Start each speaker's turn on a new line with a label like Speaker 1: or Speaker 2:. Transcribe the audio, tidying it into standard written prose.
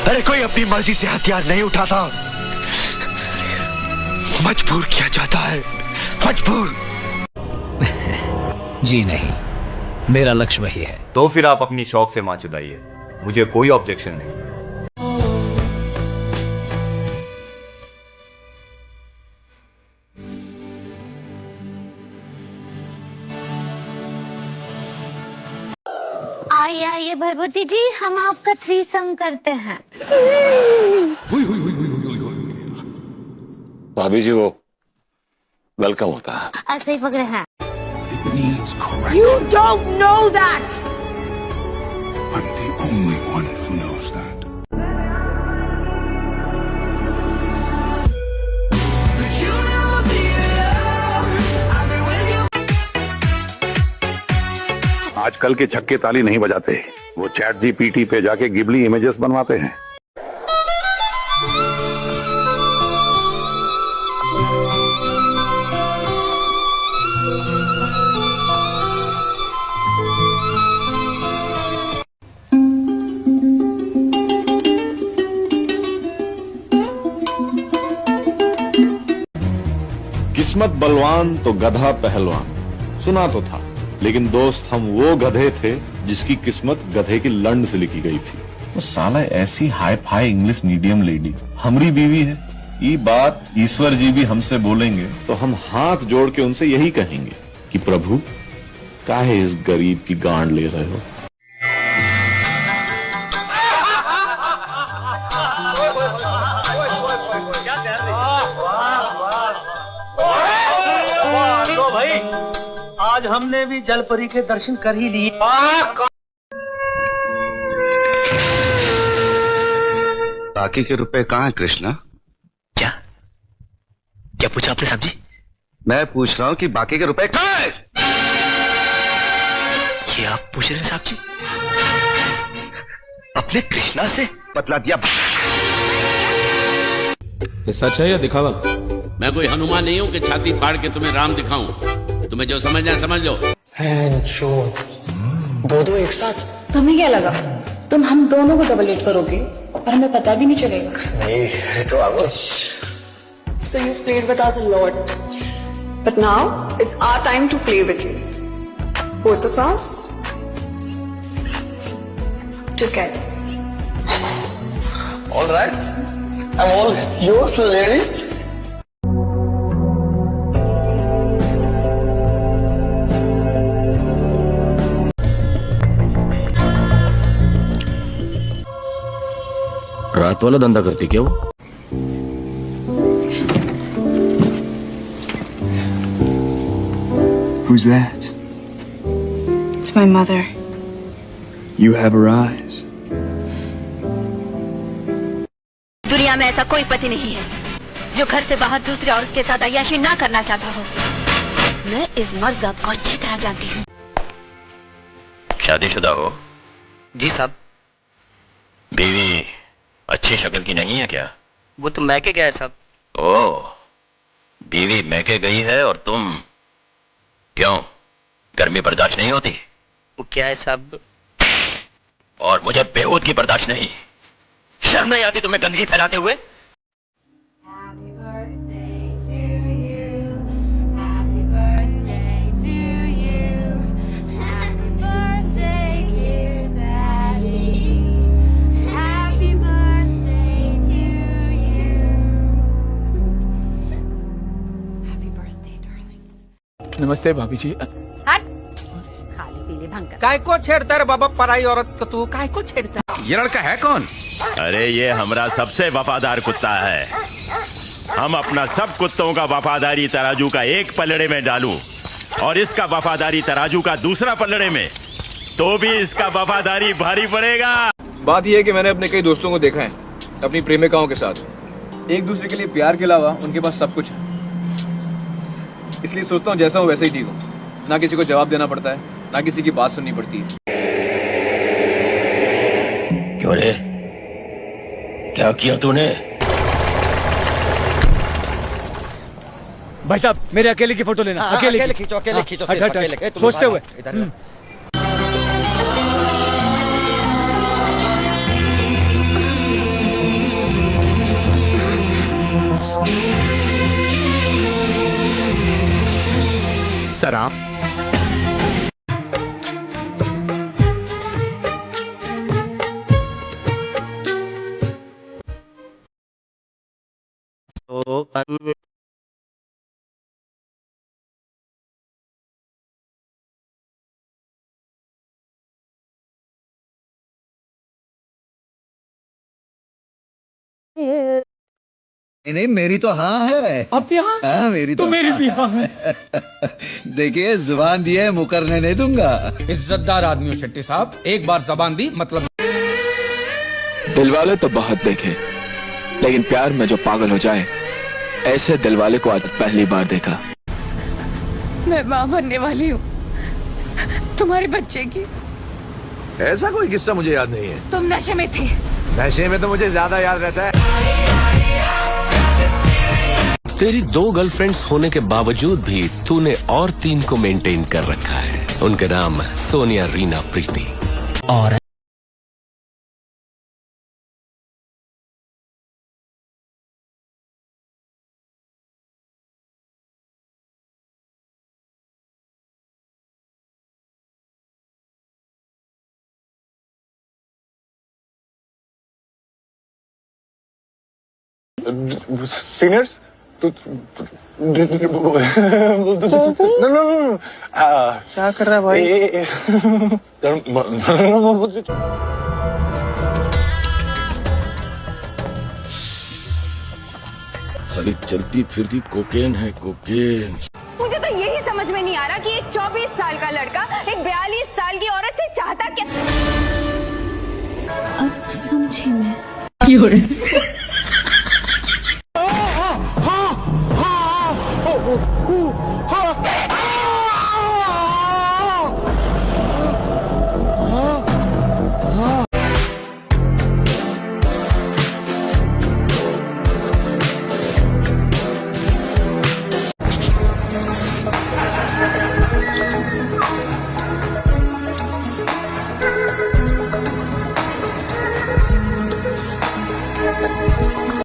Speaker 1: अरे कोई अपनी मर्जी से हथियार नहीं उठाता, मजबूर किया जाता है, मजबूर।
Speaker 2: जी नहीं, मेरा लक्ष्य वही है।
Speaker 3: तो फिर आप अपनी शौक से मां चुदाइए, मुझे कोई ऑब्जेक्शन नहीं।
Speaker 4: आइए आइए भरभूति जी, हम आपका थ्रीसम करते हैं।
Speaker 5: भाभी जी वो वेलकम होता है,
Speaker 4: ऐसे ही पकड़े हैं।
Speaker 6: You don't know that.
Speaker 7: I'm the only one who knows that.
Speaker 8: आजकल के छक्के ताली नहीं बजाते, वो चैट जीपीटी पे जाके गिबली इमेजेस बनवाते हैं। किस्मत बलवान तो गधा पहलवान, सुना तो था, लेकिन दोस्त हम वो गधे थे जिसकी किस्मत गधे की लंड से लिखी गई थी। वो साला ऐसी hi fi English medium lady हमारी बीवी है, ये बात ईश्वर जी भी हमसे बोलेंगे तो हम हाथ जोड़ के उनसे यही कहेंगे कि प्रभु काहे इस गरीब की गांड ले रहे हो।
Speaker 9: आज हमने भी जलपरी के दर्शन कर ही लिए।
Speaker 8: बाकी के रुपए कहाँ हैं कृष्णा?
Speaker 1: क्या क्या पूछा आपने साहब जी?
Speaker 8: मैं पूछ रहा हूँ कि बाकी के रुपए कहाँ हैं?
Speaker 1: ये आप पूछ रहे हैं साहब जी अपने कृष्णा से?
Speaker 8: बतला दिया।
Speaker 10: ये सच है या दिखावा?
Speaker 11: मैं कोई हनुमान नहीं हूँ कि छाती फाड़ के तुम्हें राम दिखाऊं। तुम्हें जो समझना है समझ लो।
Speaker 1: दो एक साथ?
Speaker 6: तुम्हें क्या लगा तुम हम दोनों को डबल डेट करोगे और हमें पता भी नहीं चलेगा?
Speaker 1: नहीं तो अब
Speaker 6: So you've played with us a lot, but now it's our time to play with you. Both of us together.
Speaker 1: all right, I'm all yours ladies.
Speaker 10: रात वाला धंधा करती क्या वो?
Speaker 7: Who's that?
Speaker 6: It's my mother.
Speaker 7: You have her eyes.
Speaker 4: दुनिया में ऐसा कोई पति नहीं है जो घर से बाहर दूसरी औरत के साथ अय्याशी ना करना चाहता हो। मैं इस मर्द को अच्छी तरह जानती हूँ।
Speaker 1: शादीशुदा हो?
Speaker 9: जी साहब।
Speaker 1: बीवी अच्छी शक्ल की नहीं है क्या?
Speaker 9: वो तो मैके गया है साहब।
Speaker 1: ओह, बीवी मैके गई है और तुम क्यों? गर्मी बर्दाश्त नहीं होती?
Speaker 9: वो क्या है साहब?
Speaker 1: और मुझे बेहूद की बर्दाश्त नहीं। शर्म नहीं आती तुम्हें गंदगी फैलाते हुए?
Speaker 10: नमस्ते भाभी जी।
Speaker 4: हट, खाली पीले भंकर।
Speaker 9: काय को छेड़ता रे बाबा पराई औरत को? तू काय को छेड़ता?
Speaker 8: ये लड़का है कौन?
Speaker 1: अरे ये हमारा सबसे वफादार कुत्ता है। हम अपना सब कुत्तों का वफादारी तराजू का एक पलड़े में डालूं और इसका वफादारी तराजू का दूसरा पलड़े में, तो भी इसका वफादारी भारी पड़ेगा।
Speaker 10: बात यह है कि मैंने अपने कई दोस्तों को देखा है अपनी प्रेमिकाओं के साथ, एक दूसरे के लिए प्यार के अलावा उनके पास सब कुछ है। इसलिए सोचता हूँ जैसा हूँ वैसे ही ठीक हूँ, ना किसी को जवाब देना पड़ता है, ना किसी की बात सुननी पड़ती है।
Speaker 1: क्यों रे, क्या किया तूने?
Speaker 2: भाई साहब मेरे अकेले की फोटो लेना। अकेले खींचो, अकेले खींचो, सोचते हुए। नहीं मेरी तो हाँ है।
Speaker 9: अब यहाँ
Speaker 2: हाँ मेरी तो
Speaker 9: मेरी भी हाँ है।
Speaker 2: देखिए जुबान दी है मुकरने नहीं दूंगा।
Speaker 9: इज्जतदार आदमी हो शेट्टी साहब, एक बार जबान दी मतलब।
Speaker 12: दिलवाले तो बहुत देखे, लेकिन प्यार में जो पागल हो जाए ऐसे दिलवाले को आज पहली बार देखा।
Speaker 4: मैं माँ बनने वाली हूँ तुम्हारे बच्चे की।
Speaker 7: ऐसा कोई किस्सा मुझे याद नहीं है।
Speaker 4: तुम नशे में थे।
Speaker 7: नशे में तो मुझे ज्यादा याद रहता है।
Speaker 11: तेरी 2 गर्लफ्रेंड्स होने के बावजूद भी तूने और 3 को मेंटेन कर रखा है। उनके नाम सोनिया, रीना, प्रीति और
Speaker 7: सीनियर्स तो क्या कर रहा है भाई?
Speaker 5: साली चलती फिरती कोकेन है, कोकेन।
Speaker 4: मुझे तो यही समझ में नहीं आ रहा कि एक 24 साल का लड़का एक 42 साल की औरत से चाहता क्या। अब समझी मैं।
Speaker 7: हाँ